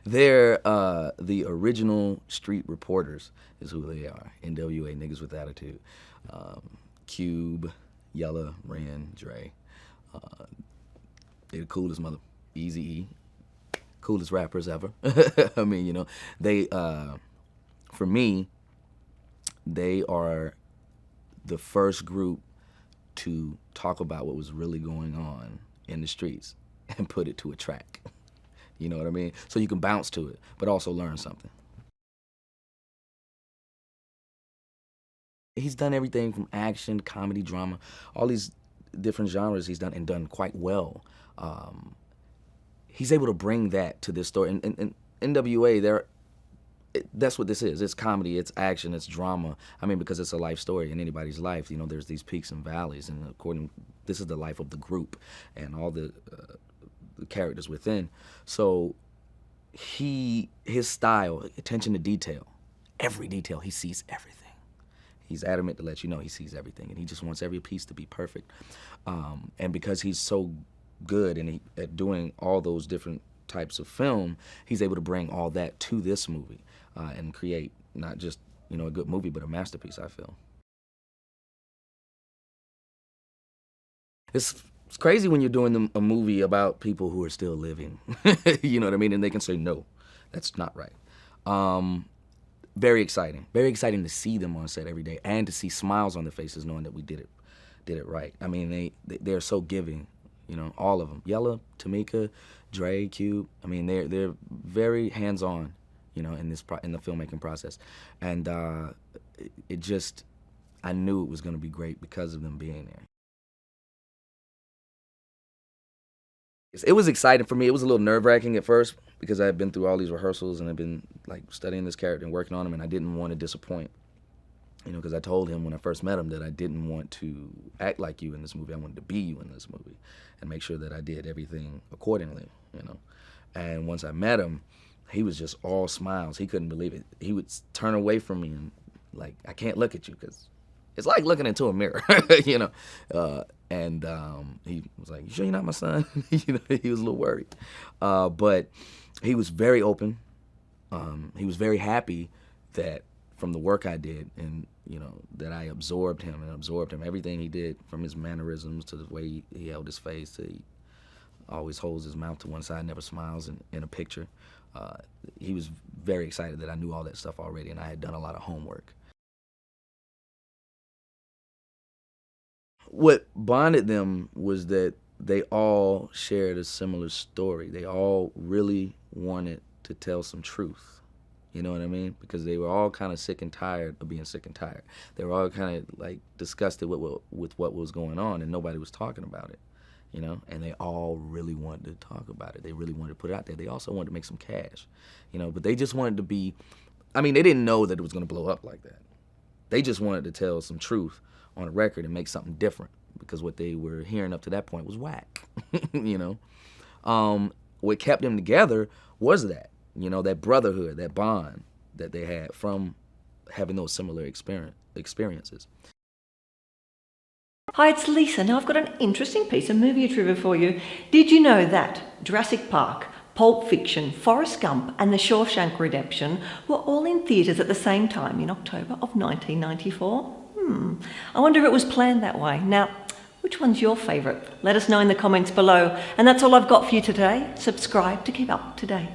They're the original street reporters is who they are. NWA, niggas with attitude. Cube, Yella, Ren, Dre. They're the coolest Eazy-E. Coolest rappers ever. I mean, you know, they, for me, they are the first group to talk about what was really going on in the streets and put it to a track. You know what I mean? So you can bounce to it, but also learn something. He's done everything from action, comedy, drama, all these different genres he's done and done quite well. He's able to bring that to this story. And NWA, that's what this is. It's comedy, it's action, it's drama. I mean, because it's a life story in anybody's life. You know, there's these peaks and valleys, and this is the life of the group and all the characters within. So his style, attention to detail, every detail, he sees everything. He's adamant to let you know he sees everything, and he just wants every piece to be perfect. And because he's so good at doing all those different types of film, he's able to bring all that to this movie and create not just, you know, a good movie, but a masterpiece, I feel. It's crazy when you're doing a movie about people who are still living, you know what I mean? And they can say, no, that's not right. Very exciting to see them on set every day and to see smiles on their faces knowing that we did it right. I mean, they're so giving, you know, all of them. Yella, Tamika, Dre, Cube. I mean, they're very hands-on, you know, in the filmmaking process, and I knew it was going to be great because of them being there. It was exciting for me. It was a little nerve-wracking at first because I had been through all these rehearsals and I'd been like studying this character and working on him, and I didn't want to disappoint. You know, because I told him when I first met him that I didn't want to act like you in this movie. I wanted to be you in this movie and make sure that I did everything accordingly, you know. And once I met him, he was just all smiles. He couldn't believe it. He would turn away from me and like, I can't look at you because it's like looking into a mirror, you know. He was like, you sure you're not my son? You know, he was a little worried. But he was very open. He was very happy that from the work I did and, you know, that I absorbed him. Everything he did, from his mannerisms to the way he held his face, he always holds his mouth to one side, never smiles in a picture. He was very excited that I knew all that stuff already and I had done a lot of homework. What bonded them was that they all shared a similar story. They all really wanted to tell some truth. You know what I mean? Because they were all kind of sick and tired of being sick and tired. They were all kind of like disgusted with what was going on, and nobody was talking about it, you know? And they all really wanted to talk about it. They really wanted to put it out there. They also wanted to make some cash, you know? But they just wanted to be, I mean, they didn't know that it was going to blow up like that. They just wanted to tell some truth on a record and make something different, because what they were hearing up to that point was whack, you know? What kept them together was that, you know, that brotherhood, that bond that they had from having those similar experiences. Hi, it's Lisa. Now I've got an interesting piece of movie trivia for you. Did you know that Jurassic Park, Pulp Fiction, Forrest Gump and The Shawshank Redemption were all in theatres at the same time in October of 1994? I wonder if it was planned that way. Now, which one's your favourite? Let us know in the comments below. And that's all I've got for you today. Subscribe to keep up to date.